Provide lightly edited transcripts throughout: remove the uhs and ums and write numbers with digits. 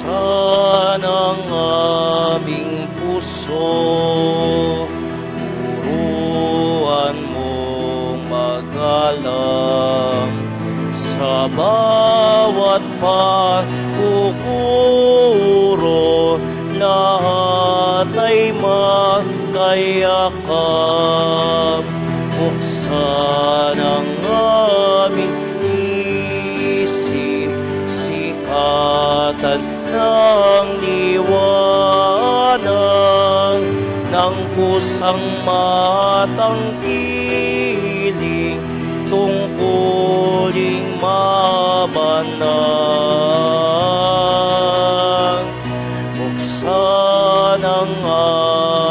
Buksan ang aming puso, turuan mong magalang sa bawat pagkukuro, lahat ay magkayakap. Buksan ang aming isip, sikatan ng liwanag ng kusang matangkilik, tungkuling mabanang. Buksan ang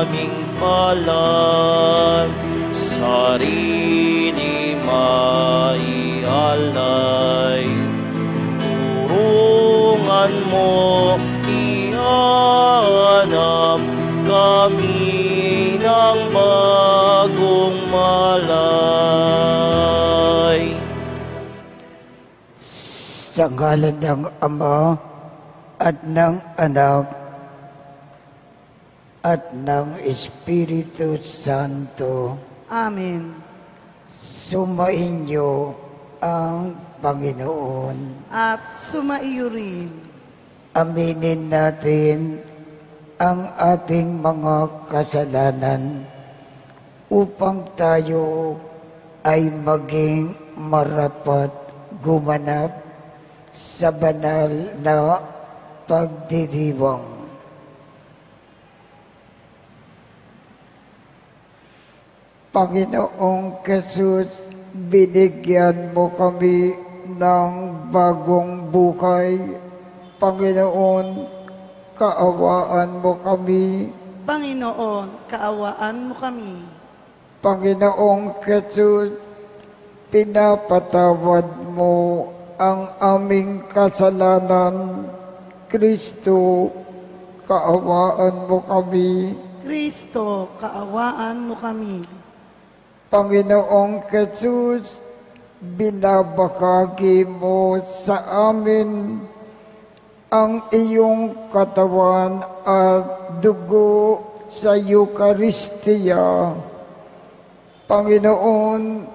aming palad, sarili maialay. Turungan mo ihanap kami ng bagong malay. Sa ngalan ng Ama at ng Anak at ng Espiritu Santo. Amen. Sumainyo ang Panginoon. At sumaiyo rin. Aminin natin ang ating mga kasalanan upang tayo ay maging marapat gumanap sa banal na pagdiriwang. Panginoong Jesus, binigyan mo kami ng bagong buhay. Panginoon, kaawaan mo kami. Panginoon, kaawaan mo kami. Panginoong Jesus, pinapatawad mo ang aming kasalanan. Kristo, kaawaan mo kami. Kristo, kaawaan mo kami. Panginoong Jesus, binabahagi mo sa amin ang iyong katawan at dugo sa Eucharistia. Panginoon,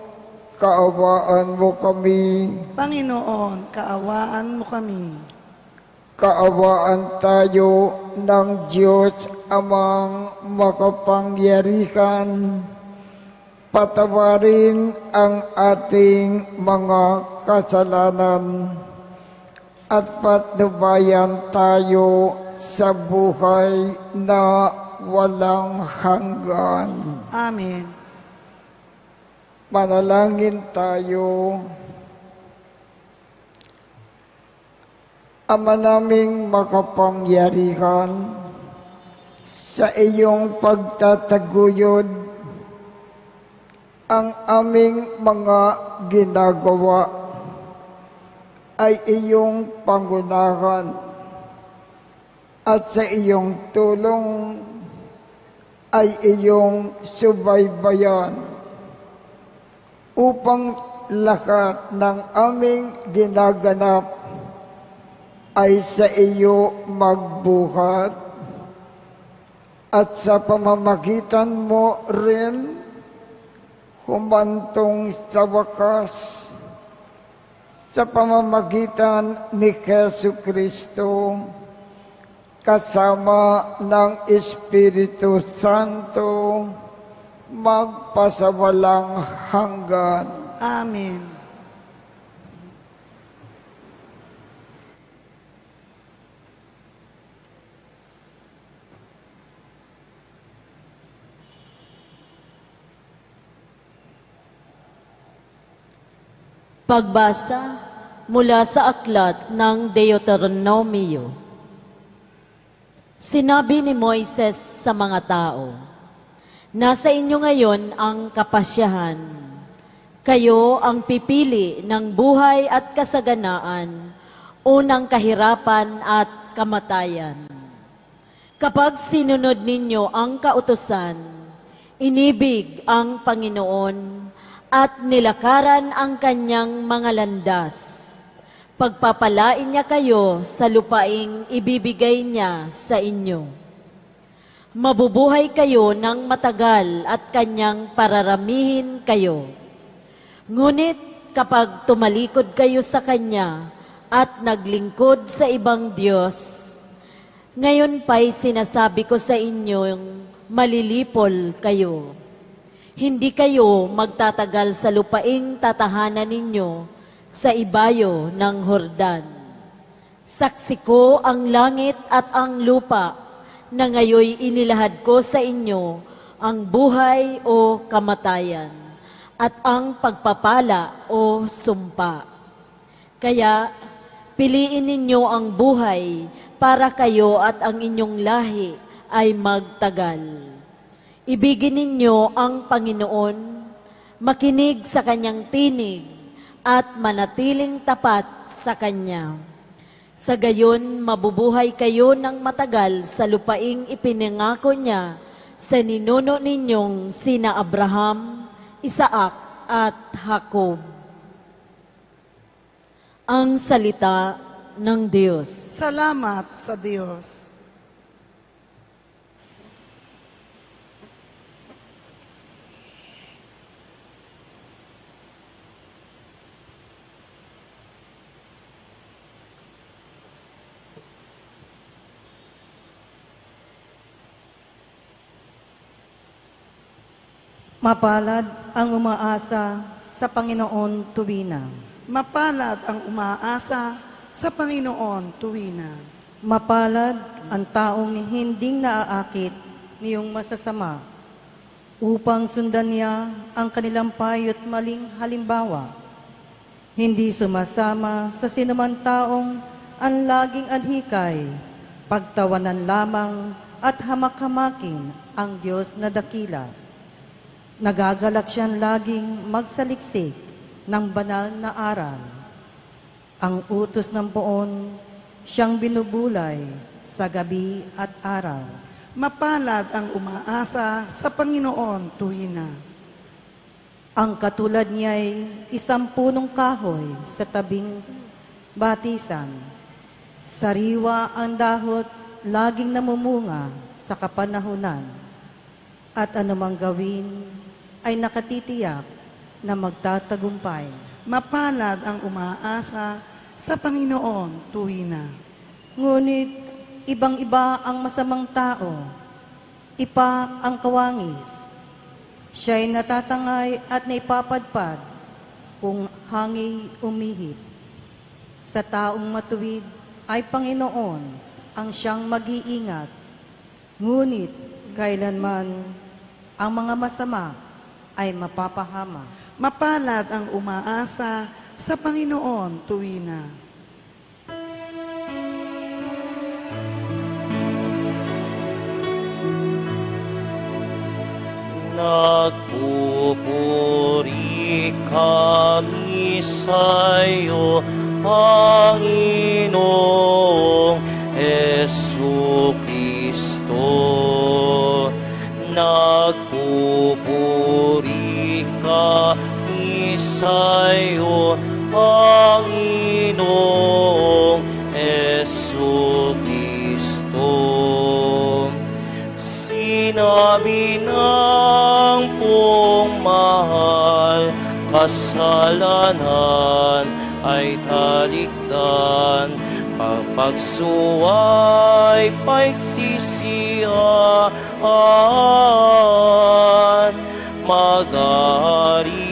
kaawaan mo kami. Panginoon, kaawaan mo kami. Kaawaan tayo ng Diyos Amang makapangyarihan. Patawarin ang ating mga kasalanan at patnubayan tayo sa buhay na walang hanggan. Amen. Manalangin tayo. Ama naming makapangyarihan, sa iyong pagtataguyod, ang aming mga ginagawa ay iyong pangunahan at sa iyong tulong ay iyong subaybayan upang lahat ng aming ginaganap ay sa iyo magbuhat at sa pamamagitan mo rin humantong sa wakas sa pamamagitan ni Jesucristo kasama ng Espiritu Santo magpasawalang hanggan. Amen. Pagbasa mula sa aklat ng Deuteronomio. Sinabi ni Moises sa mga tao, "Nasa inyo ngayon ang kapasyahan. Kayo ang pipili ng buhay at kasaganaan, unang kahirapan at kamatayan. Kapag sinunod ninyo ang kautusan, inibig ang Panginoon at nilakaran ang kanyang mga landas, Pagpapalain niya kayo sa lupaing ibibigay niya sa inyo. Mabubuhay kayo ng matagal at kanyang pararamihin kayo. Ngunit kapag tumalikod kayo sa kanya at naglingkod sa ibang Diyos, ngayon pa'y sinasabi ko sa inyong malilipol kayo. Hindi kayo magtatagal sa lupaing tatahanan ninyo sa ibayo ng Hordan. Saksi ko ang langit at ang lupa na ngayoy inilahad ko sa inyo ang buhay o kamatayan at ang pagpapala o sumpa. Kaya piliin ninyo ang buhay para kayo at ang inyong lahi ay magtagal. Ibigin ninyo ang Panginoon, makinig sa kanyang tinig, at manatiling tapat sa Kanya. Sa gayon, mabubuhay kayo ng matagal sa lupaing ipinangako niya sa ninuno ninyong sina Abraham, Isaac at Jacob. Ang salita ng Diyos. Salamat sa Diyos. Mapalad ang umaasa sa Panginoon tuwina. Mapalad ang umaasa sa Panginoon tuwina. Mapalad ang taong hinding naaakit niyong masasama upang sundan niya ang kanilang payo't maling halimbawa. Hindi sumasama sa sinuman taong ang laging adhikay, pagtawanan lamang at hamak-hamakin ang Diyos na dakila. Nagagalak siyang laging magsaliksik ng banal na aral. Ang utos ng poon, siyang binubulay sa gabi at araw. Mapalad ang umaasa sa Panginoon tuwina. Ang katulad niya'y isang punong kahoy sa tabing batisan. Sariwa ang dahot, laging namumunga sa kapanahunan. At anumang gawin, ay nakatitiyak na magtatagumpay. Mapalad ang umaasa sa Panginoon tuwina. Ngunit ibang-iba ang masamang tao, ipa ang kawangis. Siya'y natatangay at naipapadpad kung hangi umihip. Sa taong matuwid ay Panginoon ang siyang mag-iingat. Ngunit kailanman ang mga masama ay mapapahama. Mapalad ang umaasa sa Panginoon tuwina. Nagpupuri kami sa'yo, Panginoong Jesucristo. Nagpupuri kami sa'yo, Panginoong Jesucristo. Sinabi ng pumahal, kasalanan ay talikdan, pagpagsuway pagsisiyaan, mag-ari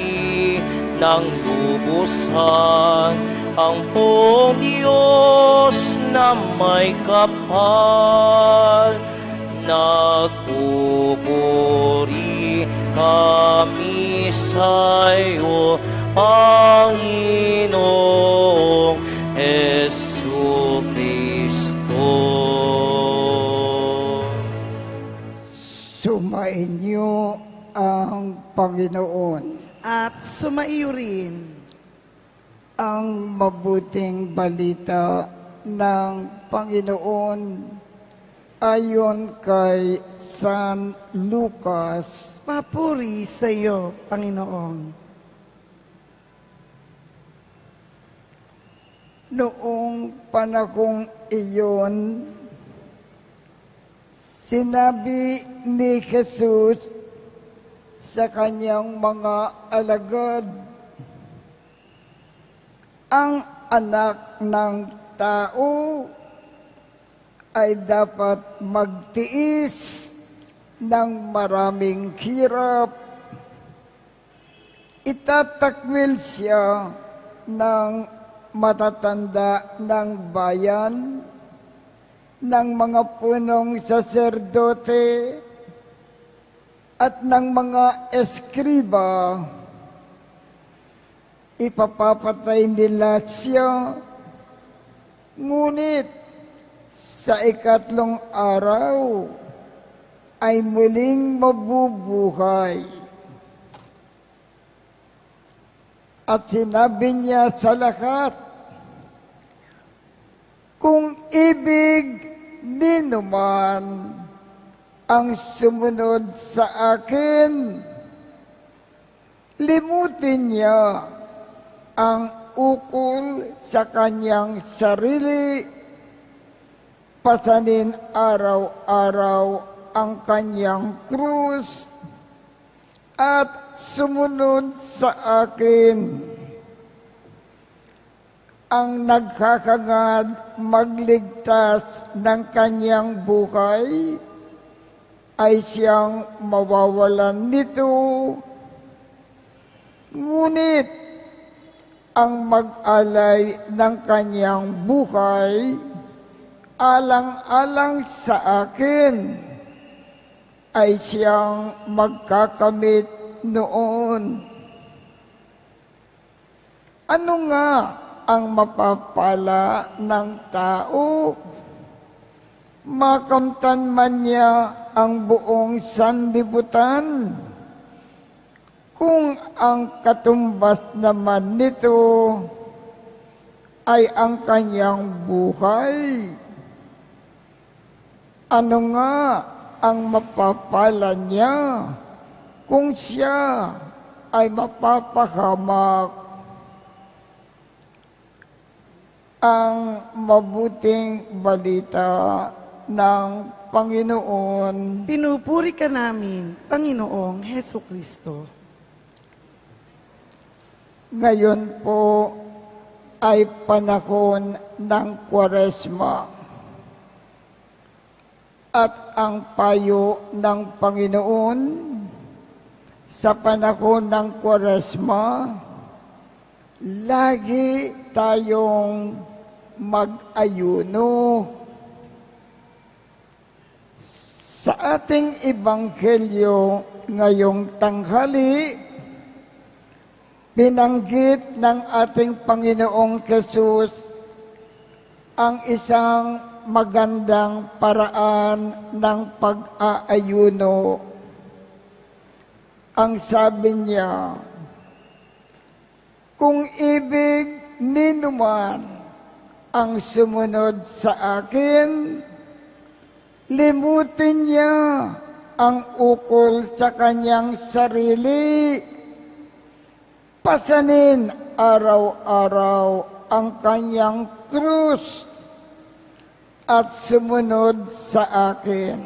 ng lubusan ang pong Diyos na may kapal. Nagpupuri kami sa'yo, Panginoong Jesucristo. Sumainyo ang Panginoon. At sumaiyo rin Ang mabuting balita ng Panginoon ayon kay San Lucas. papuri sa iyo, Panginoon. Noong panahong iyon, sinabi ni Jesus sa kanyang mga alagad, ang anak ng tao ay dapat magtiis ng maraming hirap. Itatakwil siya ng matatanda ng bayan, ng mga punong saserdote at ng mga eskriba. Ipapapatay nila siya, ngunit sa ikatlong araw ay muling mabubuhay. At sinabi niya sa lahat, kung ibig ninuman ang sumunod sa akin, limutin niya ang ukol sa kanyang sarili, pasanin araw-araw ang kanyang krus, at sumunod sa akin. Ang nagkakangad magligtas ng kanyang buhay ay siyang mawawalan nito. Ngunit ang mag-alay ng kanyang buhay alang-alang sa akin ay siyang magkakamit noon. Ano nga ang mapapala ng tao? Makamtan man niya ang buong sanlibutan, kung ang katumbas naman nito ay ang kanyang buhay. Ano nga ang mapapala niya kung siya ay mapapahamak? Ang mabuting balita ng Panginoon. Pinupuri ka namin, Panginoong Heso Kristo. Ngayon po ay panahon ng Kwaresma. At ang payo ng Panginoon sa panahon ng Kwaresma, lagi tayong mag-ayuno. Sa ating ebanghelyo ngayong tanghali, binanggit ng ating Panginoong Jesus ang isang magandang paraan ng pag-aayuno. Ang sabi niya, kung ibig ninuman ang sumunod sa akin, limutin niya ang ukol sa kanyang sarili, pasanin araw-araw ang kanyang krus, at sumunod sa akin.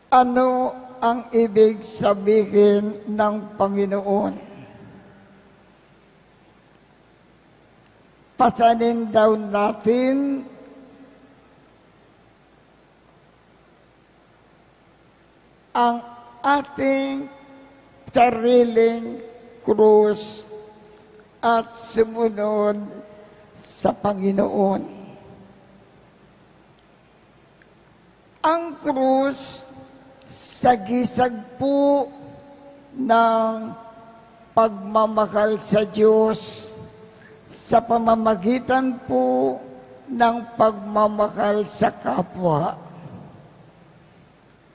Ano ang ibig sabihin ng Panginoon? Pasanin daw natin ang ating sariling krus at sumunod sa Panginoon. Ang krus, sagisag po ng pagmamahal sa Diyos sa pamamagitan po ng pagmamahal sa kapwa.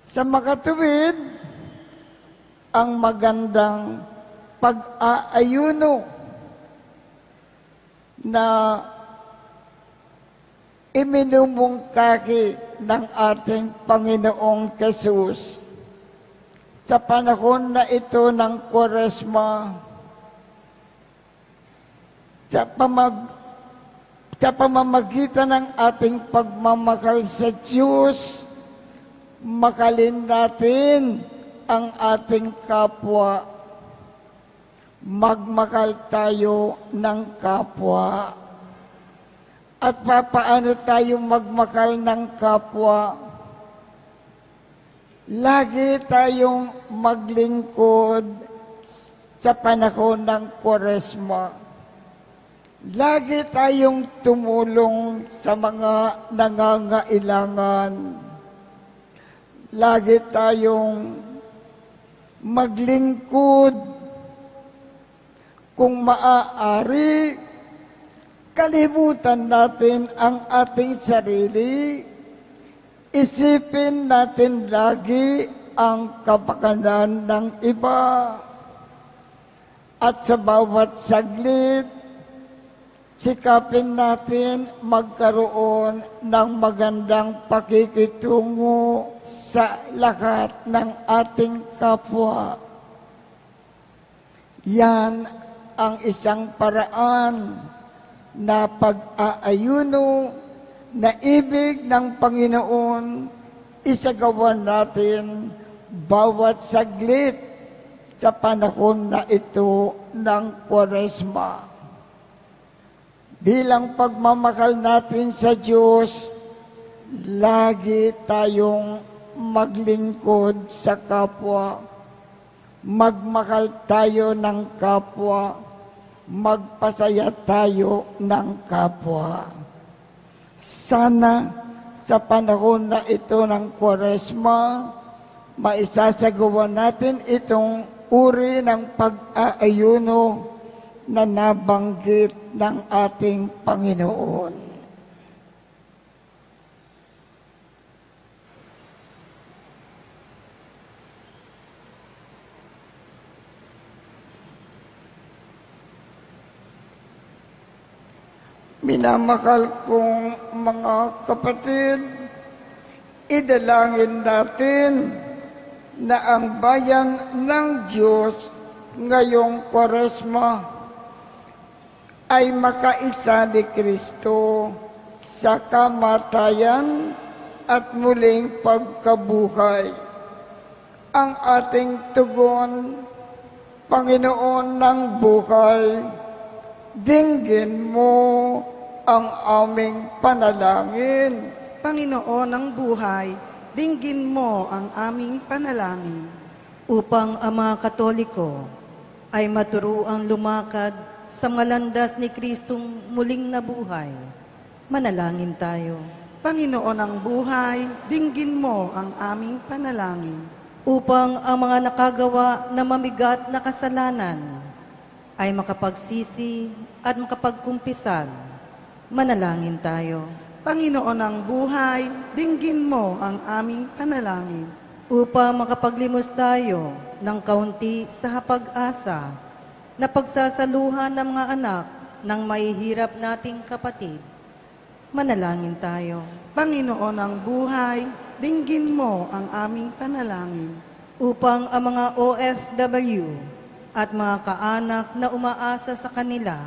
Sa makatuwid, ang magandang pag-aayuno na iminumungkahi ng ating Panginoong Jesus sa panahon na ito ng Kwaresma. sa sa pamamagitan ng ating pagmamakal sa Diyos, makalin natin ang ating kapwa. Magmakal tayo ng kapwa. At papaano tayo magmakal ng kapwa? Lagi tayong maglingkod sa panahon ng Kwaresma. Lagi tayong tumulong sa mga nangangailangan. Lagi tayong maglingkod. Kung maaari, kalimutan natin ang ating sarili. Isipin natin lagi ang kapakanan ng iba. At sa bawat saglit, sikapin natin magkaroon ng magandang pakikitungo sa lahat ng ating kapwa. Yan ang isang paraan na pag-aayuno na ibig ng Panginoon isagawa natin bawat saglit sa panahon na ito ng Kwaresma. Bilang pagmamakal natin sa Diyos, lagi tayong maglingkod sa kapwa. Magmakal tayo ng kapwa. Magpasaya tayo ng kapwa. Sana sa panahon na ito ng Kwaresma, maisasagawa natin itong uri ng pag-aayuno na nabanggit ng ating Panginoon. Minamakal kong mga kapatid, idalangin natin na ang bayan ng Diyos ngayong Kwaresma ay makaisa ni Kristo sa kamatayan at muling pagkabuhay. Ang ating tugon, Panginoon ng buhay, dinggin mo ang aming panalangin. Panginoon ng buhay, dinggin mo ang aming panalangin. Upang ang mga Katoliko ay maturuang lumakad sa malandas ni Kristong muling nabuhay, manalangin tayo. Panginoon ng buhay, dinggin mo ang aming panalangin. Upang ang mga nakagawa na mamigat na kasalanan ay makapagsisi at makapagkumpisan, manalangin tayo. Panginoon ng buhay, dinggin mo ang aming panalangin. Upang makapaglimos tayo ng kaunti sa pag-asa na pagsasaluhan ng mga anak ng mahihirap nating kapatid, manalangin tayo. Panginoon ng buhay, dinggin mo ang aming panalangin. Upang ang mga OFW at mga kaanak na umaasa sa kanila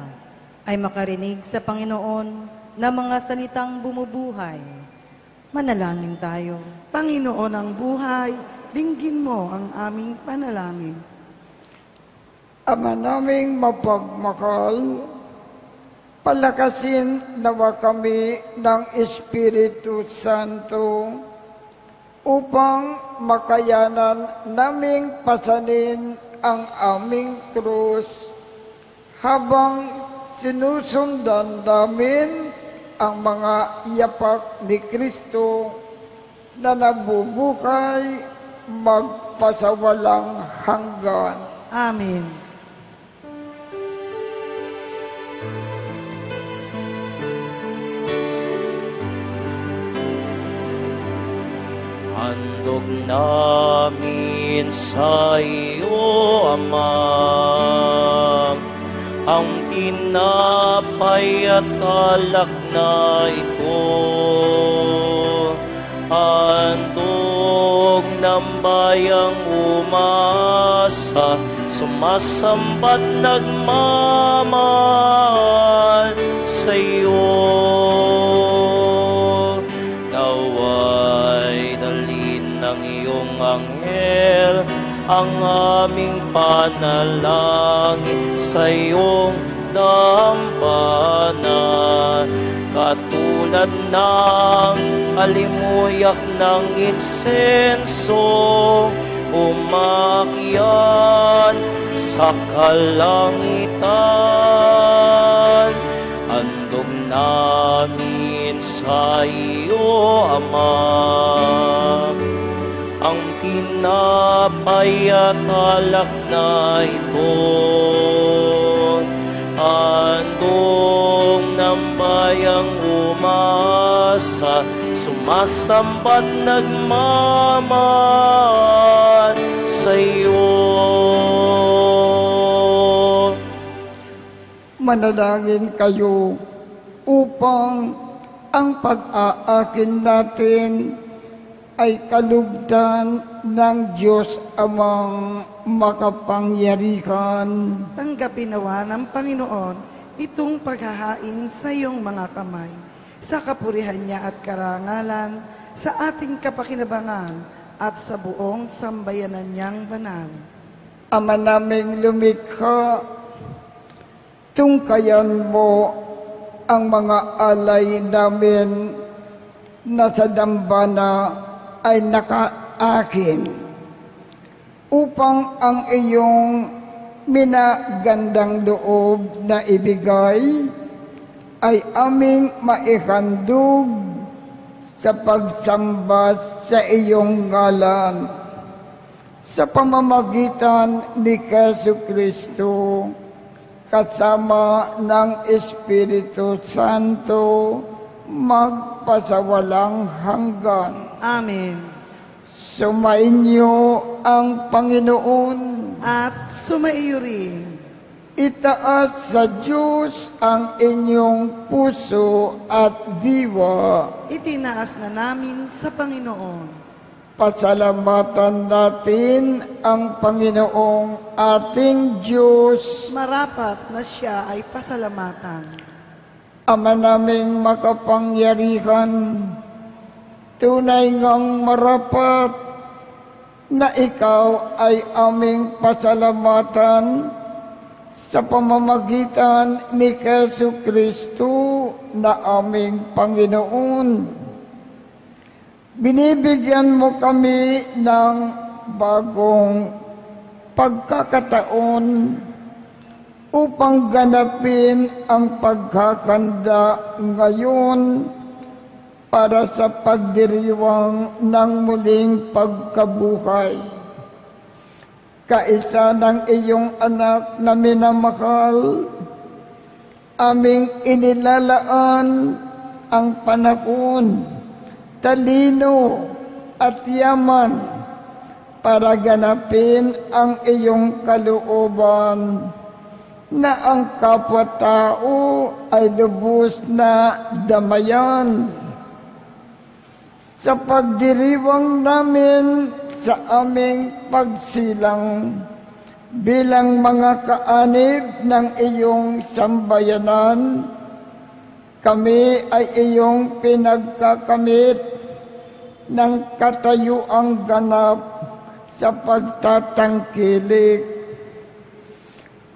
ay makarinig sa Panginoon na mga salitang bumubuhay, manalangin tayo. Panginoon ng buhay, dinggin mo ang aming panalangin. Ama naming mapagmakal, palakasin nawa kami ng Espiritu Santo upang makayanan naming pasanin ang aming krus habang sinusundan namin ang mga yapak ni Kristo na nabubuhay magpasawalang hanggan. Amen. Handog namin sa iyo, Ama, ang tinapay at alak na ito. Handog ng bayang umasa, sumasambat nagmamahal. ang aming panalangin sa iyong dambana. Katulad ng alimuyak ng insenso, umakyat sa kalangitan. Handog namin sa iyo, Ama, ang tinapay at alak na ito. Handog ng bayang umasa, sumasambat nagmamahal sa iyo. Manalangin kayo upang ang pag-aakin natin ay kalugdan ng Diyos Amang makapangyarihan. Tanggapin nawa ng Panginoon itong paghahain sa iyong mga kamay, sa kapurihan niya at karangalan, sa ating kapakinabangan at sa buong sambayanan niyang banal. Ama naming lumikha, tungkayan mo ang mga alay namin na sa dambana ay nakaakin upang ang iyong minagandang loob na ibigay ay aming maihandog sa pagsamba sa iyong ngalan sa pamamagitan ni Jesucristo kasama ng Espiritu Santo magpasawalang hanggan. Amen. Sumainyo ang Panginoon. At sumaiyo rin. Itaas sa Diyos ang inyong puso at diwa. Itinaas na namin sa Panginoon. Pasalamatan natin ang Panginoong ating Diyos. Marapat na siya ay pasalamatan. Ama naming makapangyarihan, tunay ngang marapat na ikaw ay aming pasalamatan sa pamamagitan ni Jesucristo na aming Panginoon. Binibigyan mo kami ng bagong pagkakataon upang ganapin ang pagkakanda ngayon para sa pagdiriwang ng muling pagkabuhay. Kaisa ng iyong anak na minamahal, aming inilalaan ang panahon, talino at yaman para ganapin ang iyong kalooban na ang kapwa-tao ay lubos na damayan. Sa pagdiriwang namin sa aming pagsilang bilang mga kaanib ng iyong sambayanan, kami ay iyong pinagkakamit ng katayuang ganap sa pagtatangkilik.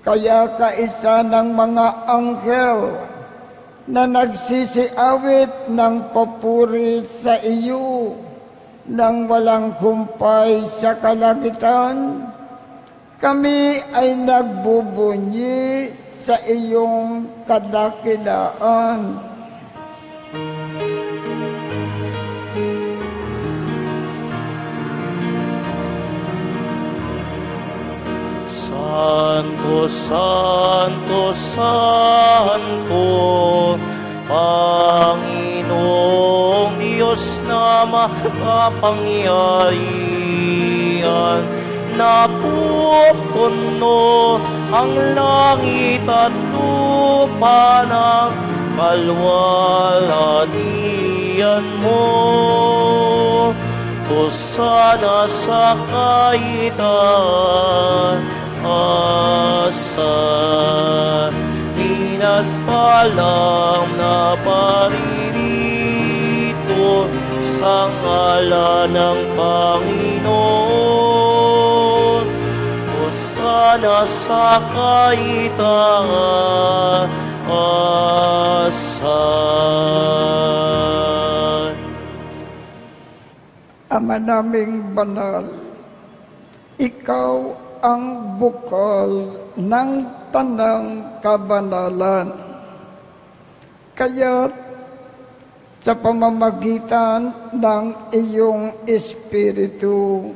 Kaya kaisa ng mga anghel na nagsisiawit ng papuri sa iyo nang walang humpay sa kalangitan, kami ay nagbubunyi sa iyong kadakilaan. Santo, Santo, Santo, Panginoong Diyos na makapangyarihan, napupuno ang langit at lupa ng kalwalhatian mo. Hosana sa kaitan, asa pinagpalang na paririto sa ngalan ng Panginoon. sana sa kaitaasan. Ama naming banal, ikaw ang bukal ng tanang kabanalan. Kaya't sa pamamagitan ng iyong Espiritu,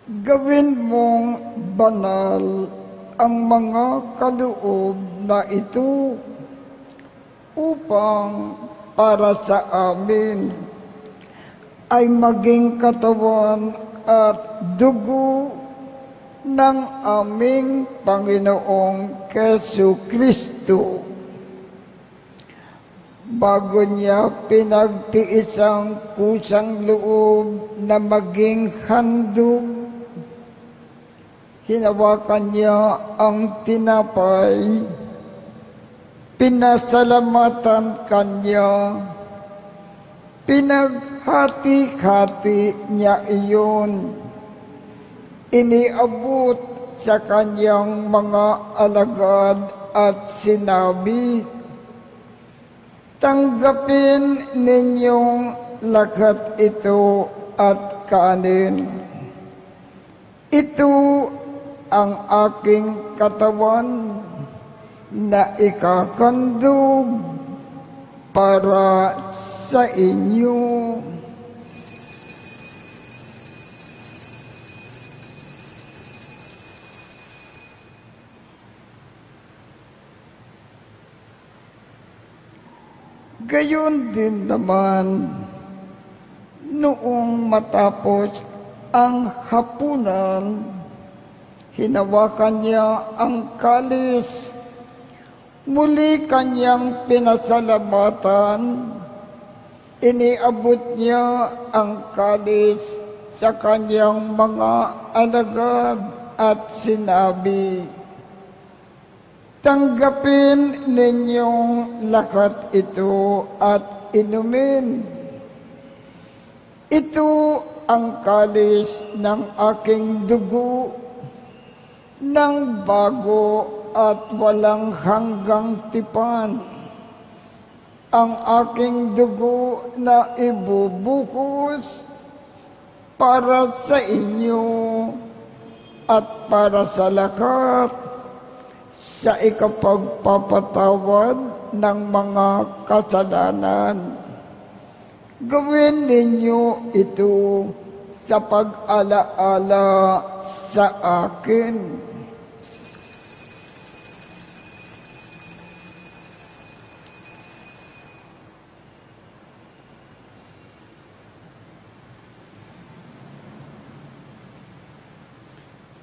gawin mong banal ang mga kaloob na ito upang para sa amin ay maging katawan at dugo ng aming Panginoong Jesucristo. Bago niya pinagtiis ang kusang loob na maging handog, hinawakan niya ang tinapay, pinasalamatan kanya, pinaghati-hati niya iyon, iniabot sa kanyang mga alagad at sinabi, tanggapin ninyong lahat ito at kanin. Ito ang aking katawan na ikakandog para sa inyo. Gayon din naman, noong matapos ang hapunan, hinawakan niya ang kalis, muli kanyang pinasalamatan, iniabot niya ang kalis sa kanyang mga alagad at sinabi, tanggapin ninyong lahat ito at inumin. Ito ang kalis ng aking dugo ng bago at walang hanggang tipan. Ang aking dugo na ibubuhos para sa inyo at para sa lahat sa ikapagpapatawad ng mga kasalanan. Gawin ninyo ito sa pag-alaala sa akin.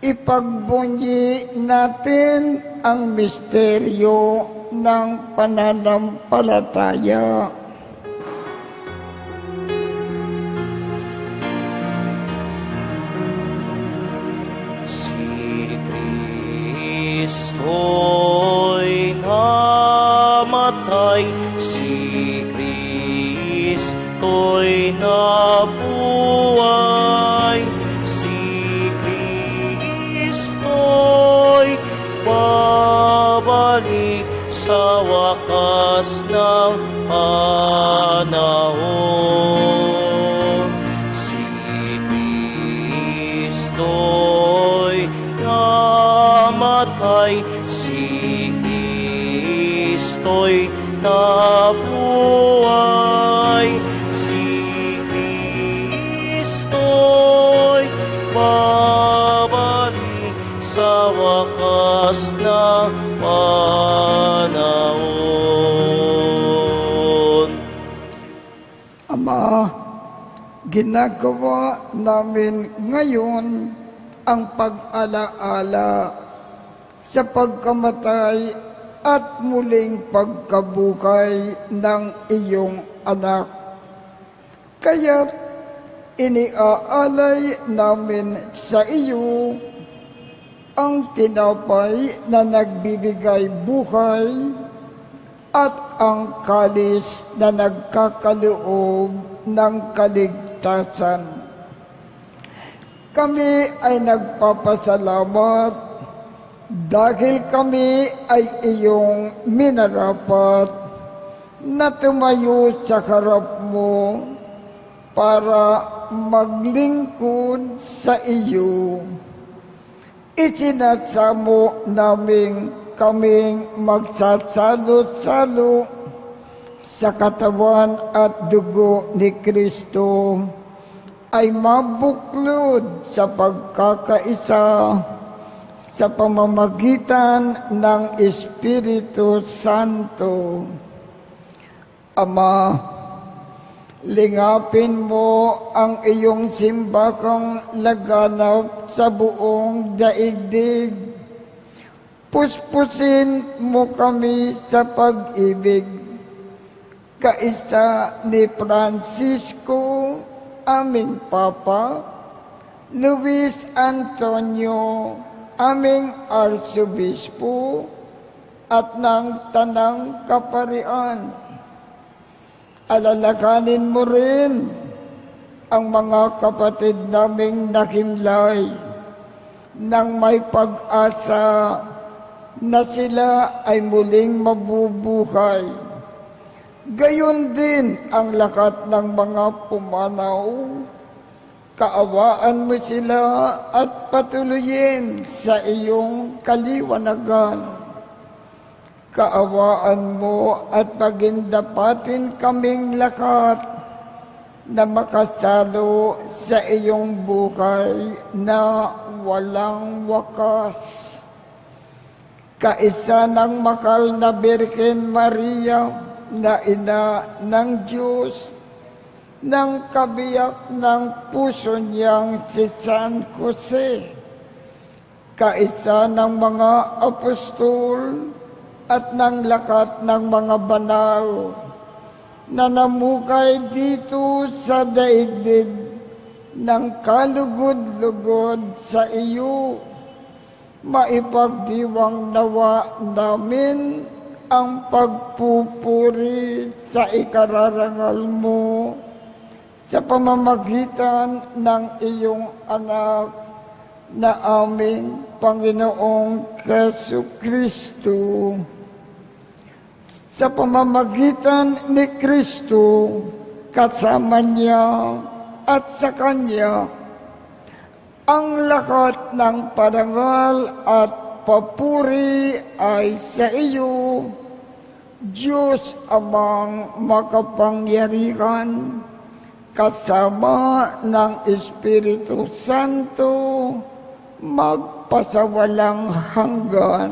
Ipagbunyi natin ang misteryo ng pananampalataya. Si Kristo'y namatay, si Kristo'y nabuhay, babalik sa wakas ng panahon. Si Kristo'y namatay, si Kristo'y nabuhay, si Kristo'y babalik sa wakas ng panahon. Ama, ginagawa namin ngayon ang pag-alaala sa pagkamatay at muling pagkabuhay ng iyong anak. Kaya't iniaalay namin sa iyo ang tinapay na nagbibigay buhay at ang kalis na nagkakaloob ng kaligtasan. Kami ay nagpapasalamat Dahil kami ay iyong minarapat na tumayo sa harap mo para maglingkod sa iyo. Isinasamo namin kaming magsasalo-salo sa katawan at dugo ni Kristo ay mabuklod sa pagkakaisa sa pamamagitan ng Espiritu Santo. Ama, lingapin mo ang iyong simbakang laganap sa buong daigdig. Puspusin mo kami sa pag-ibig. Kaisa ni Francisco, aming Papa, Luis Antonio, aming Arsobispo, at ng Tanang Kaparian. Alalakanin mo rin ang mga kapatid naming nakimlay nang may pag-asa na sila ay muling mabubuhay. Gayon din ang lakat ng mga pumanaw. Kaawaan mo sila at patuloyin sa iyong kaliwanagan. Kaawaan mo at pagindapatin kaming lahat na makasalo sa iyong buhay na walang wakas. Kaisa ng mahal na Birhen Maria na ina ng Diyos, ng kabiyak ng puso niyang si San Jose, kaisa ng mga apostol at ng lakat ng mga banal na namukay dito sa daigdig ng kalugod-lugod sa iyo. Maipagdiwang nawa namin ang pagpupuri sa ikararangal mo sa pamamagitan ng iyong anak na aming Panginoong Jesucristo. Sa pamamagitan ni Kristo, kasama niya at sa Kanya, ang lahat ng parangal at papuri ay sa iyo, Diyos Amang makapangyarihan, kasama ng Espiritu Santo, magpasawalang hanggan.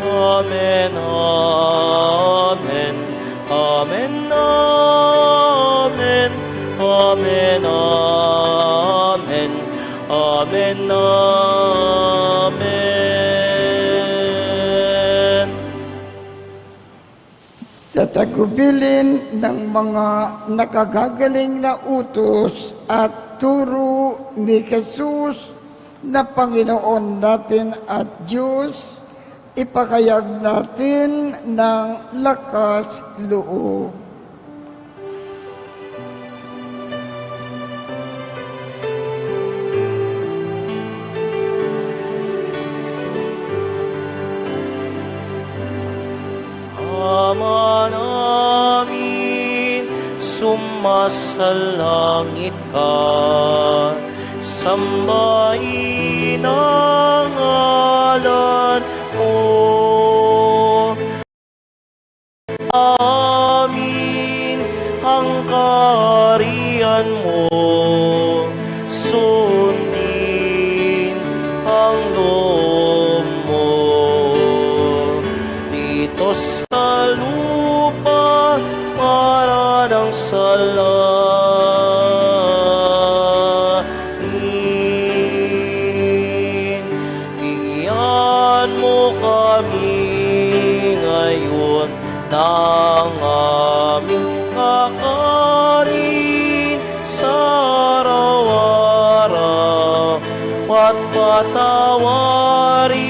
Amen, amen, amen, amen, amen, amen, amen, amen. Sa tagubilin ng mga nakagagaling na utos at turo ni Jesus na Panginoon natin at Diyos, ipakayag natin ng lakas loob. Ama namin, sumasalangit ka, sambahin ang ngalan mo. Amin ang kaharian mo, sundin ang loob mo dito sa lupa para ng salangit. Bigyan mo kami ngayon ng aming kakanin sa araw-araw at patawarin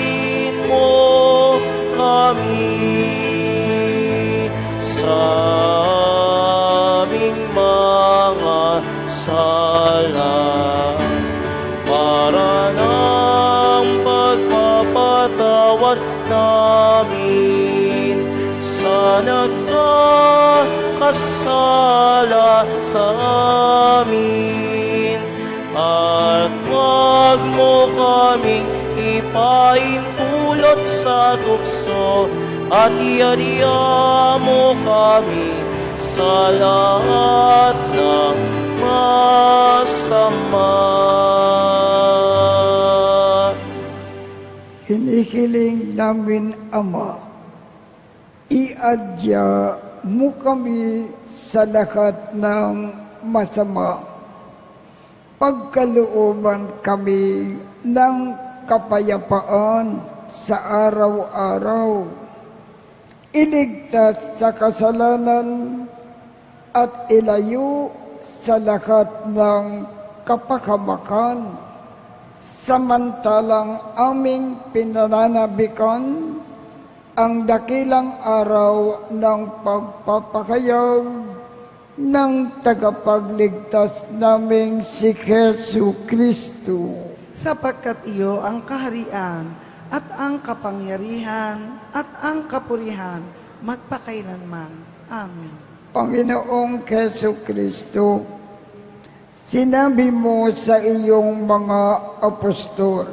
mo kami sa aming mga bawat namin sa nagkakasala sa amin. At huwag mo kaming ipahintulot sa tukso, at iadya mo kami sa lahat ng masama. Hinihiling namin, Ama, iadya mo kami sa lahat ng masama. Pagkalooban kami ng kapayapaan sa araw-araw. Iligtas sa kasalanan at ilayo sa lahat ng kapahamakan. Samantalang aming pinananabikan ang dakilang araw ng pagpapahayag ng tagapagligtas naming si Jesu Kristo. Sapagkat iyo ang kaharian at ang kapangyarihan at ang kapurihan magpakailanman. Amen. Panginoong Jesu Kristo, sinabi mo sa iyong mga apostol,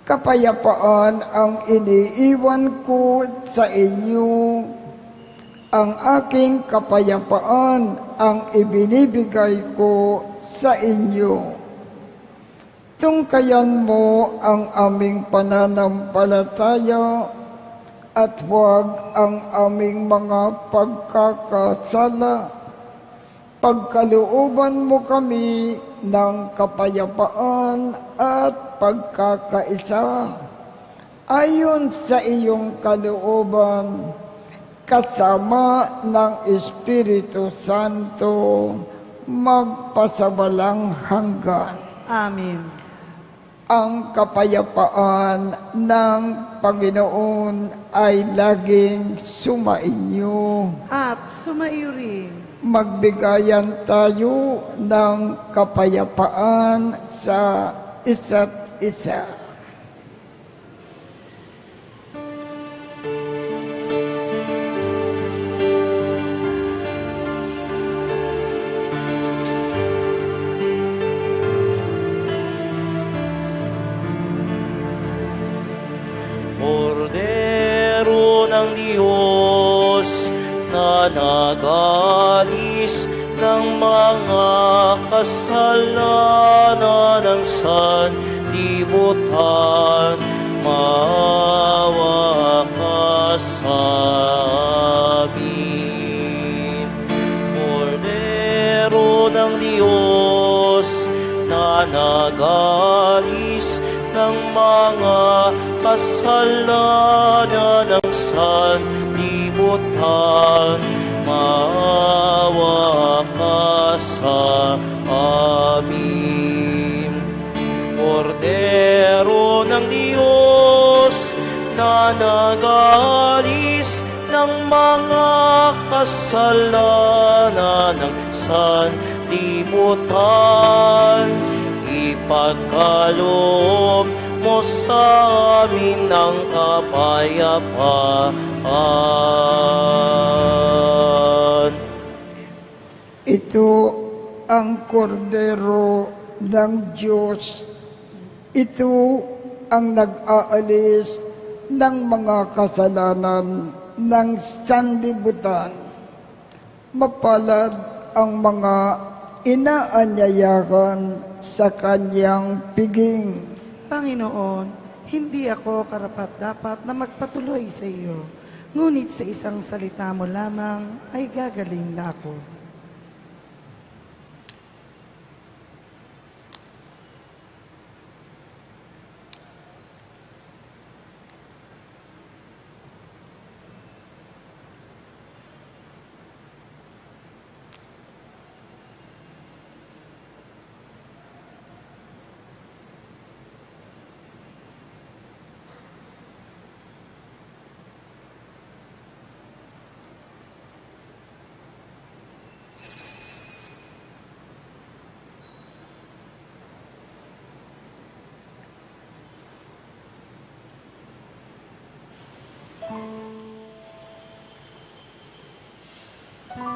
kapayapaan ang iniiwan ko sa inyo, ang aking kapayapaan ang ibinibigay ko sa inyo. Tungkayan mo ang aming pananampalataya at huwag ang aming mga pagkakasala. Pagkalooban mo kami ng kapayapaan at pagkakaisa ayon sa iyong kalooban, kasama ng Espiritu Santo, magpasawalang hanggan. Amen. Ang kapayapaan ng Panginoon ay laging sumainyo. At sumaiyo rin. Magbigayan tayo ng kapayapaan sa isa't isa. Kordero ng Diyos na nagalis ng mga kasalanan ng sanlibutan, maawa ka sa amin. Kordero ng Diyos na nagalis ng mga kasalanan ng sanlibutan, maawa ka sa amin. Kordero ng Diyos na nagalis ng mga kasalanan ng sanlibutan, ipagkaloob mo sa amin ng kapayapaan. Ito ang kordero ng Diyos. Ito ang nag-aalis ng mga kasalanan ng sanlibutan. Mapalad ang mga inaanyayahan sa kanyang piging. Panginoon, hindi ako karapat-dapat na magpatuloy sa iyo, ngunit sa isang salita mo lamang ay gagaling na ako. Paglimuting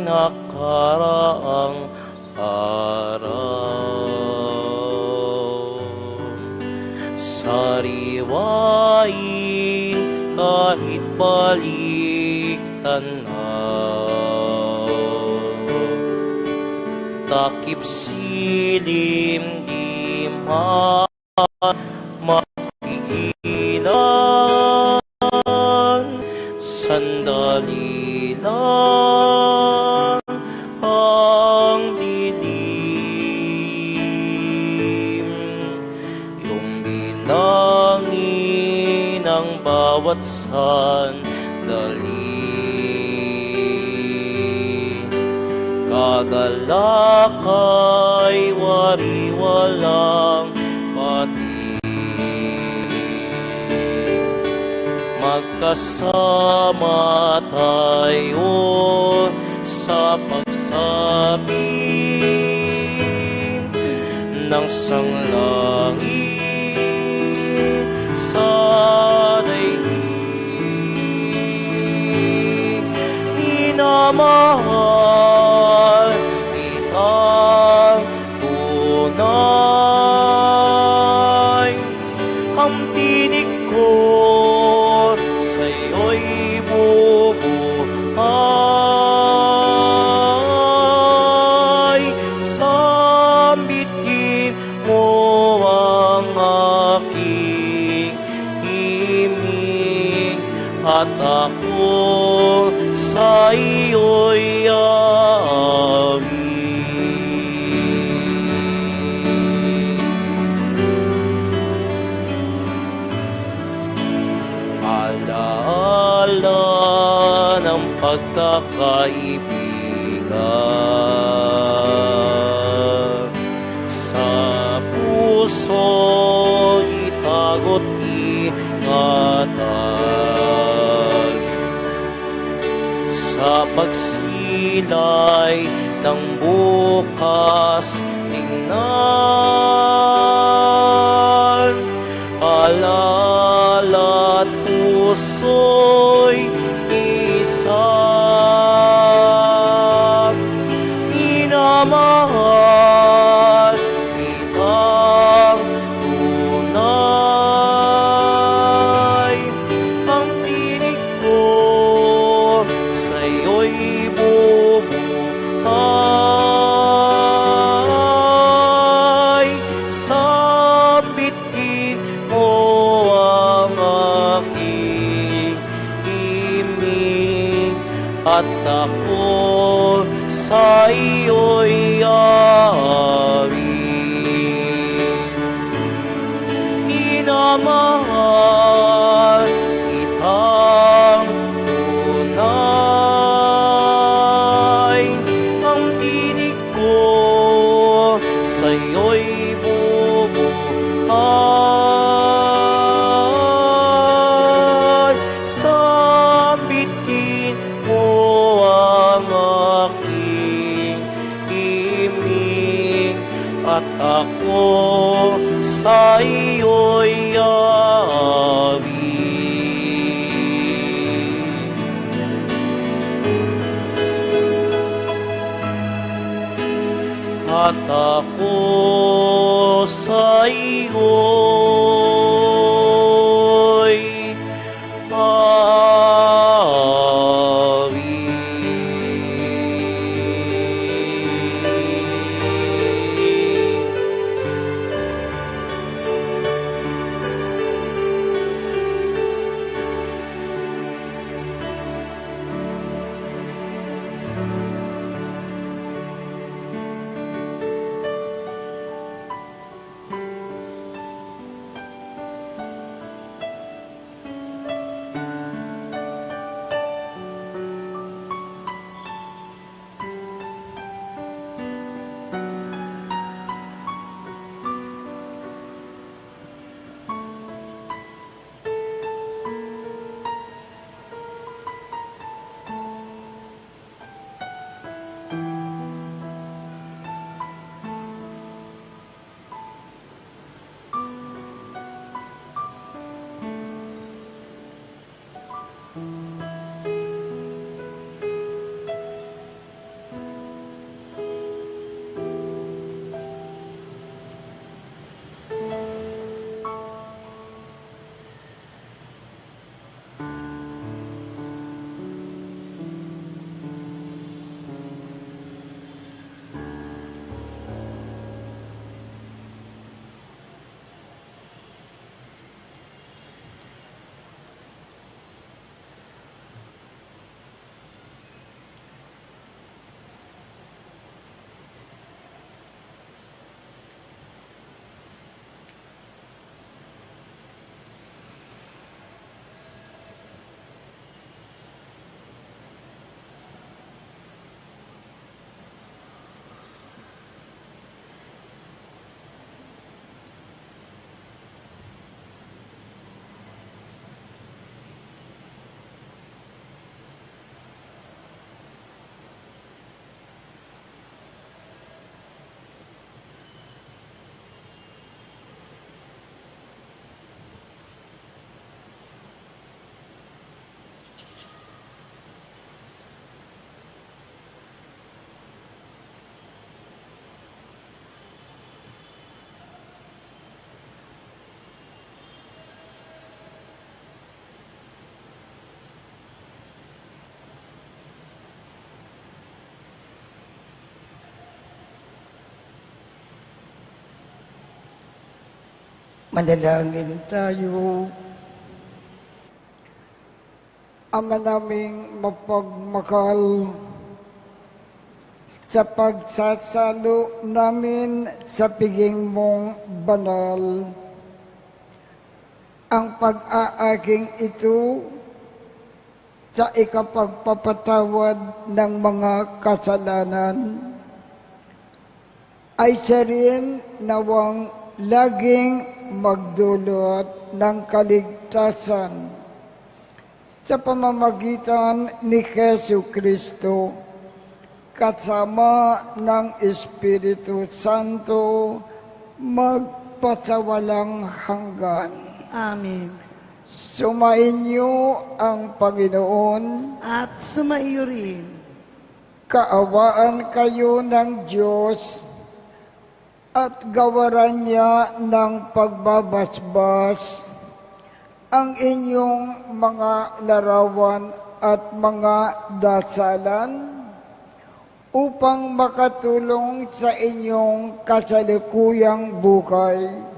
nakaraang araw, sariwain kahit balik tanaw, takip silim di mapigilan, sandali lang ang dilim, yung bilangin ang bawat sandali, kagalakay wariwalang pati, magkasama tayo sa pagsabing ng sanglangit sa daigdig. Minamahal kitang tunay, ang tinig ko sa'yo'y bubuhay. Sambitin mo ang aking himig, at ako sa iyo'y aawit. Alaala ng pagkakaibigan, sa puso itago't ingatan, sa pagsilay ng bukas tingnan, alala at puso'y isa, minamahal kitang tunay, ang tinig ko sa'yo'y bubuhay. Sambitin mo ang aking himig, at ako sa iyo'y aawit. Minamahal kitang tunay, ang tinig ko sa'yo'y bubuhay. Sambitin mo ang aking himig, at ako sa iyo'y aawit. At ako sa iyo'y aawit. Manalangin tayo. Ama naming mapagmahal, sa pagsasalo namin sa piging mong banal, ang pag-aaging ito sa ikapagpapatawad ng mga kasalanan ay siya rin nawang laging magdulot ng kaligtasan sa pamamagitan ni Jesu Kristo kasama ng Espiritu Santo magpasawalang hanggan. Amen. Sumainyo ang Panginoon, At sumaiyo rin. kaawaan kayo ng Diyos at gawaran niya ng pagbabasbas ang inyong mga larawan at mga dasalan upang makatulong sa inyong kasalukuyang buhay.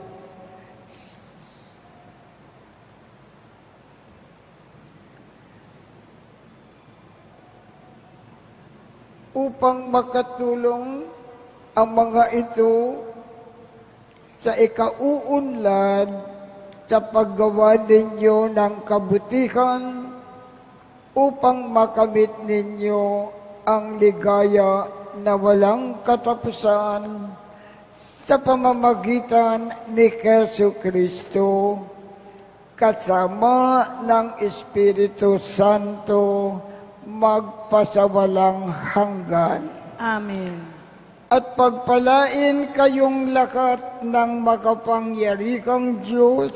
Upang makatulong ang mga ito sa ikauunlad sa paggawa ninyo ng kabutihan upang makamit ninyo ang ligaya na walang katapusan sa pamamagitan ni Jesu Kristo kasama ng Espiritu Santo magpasawalang hanggan. Amen. At pagpalain kayong lahat ng makapangyarihang Diyos,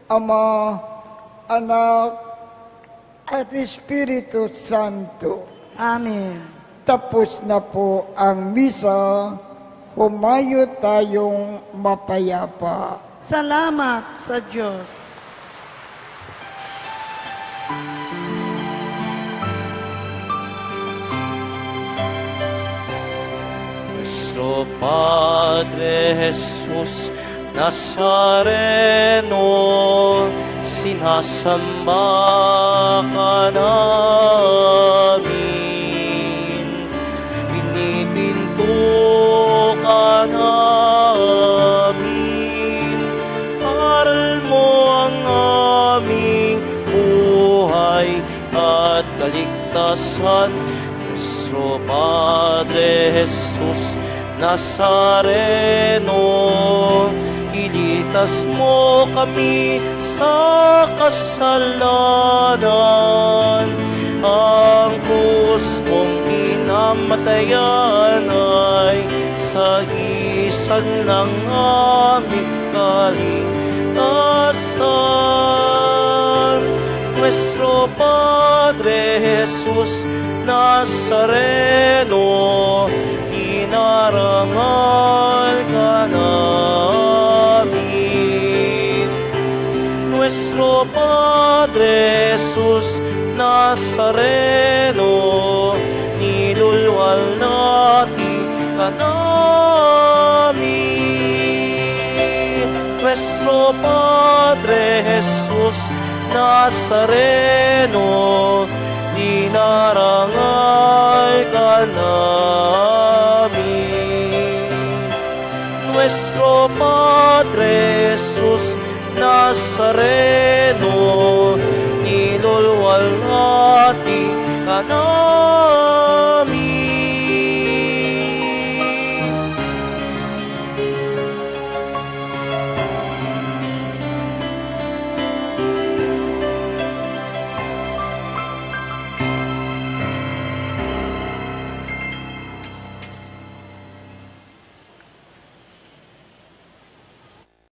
Ama, Anak, at Espiritu Santo. Amen. Tapos na po ang misa, humayo tayong mapayapa. Salamat sa Diyos. Nuestro Padre Jesus Nazareno, sinasamba ka namin, pinipinto ka namin, aral mo ang aming buhay at kaligtasan. Nuestro Padre Jesus Nazareno, ilitas mo kami sa kasalanan. Ang krus mong kinamatayan ay sagisag ng aming kaligtasan. Nuestro Padre Jesus Nazareno, inarangal ka namin. Nuestro Padre Jesus Nazareno, nilulwalhati ka namin. Nuestro Padre Jesus Nazareno, dinarangal ka namin. Nuestro Padre Jesus Nazareno, nilulwalhati ka namin.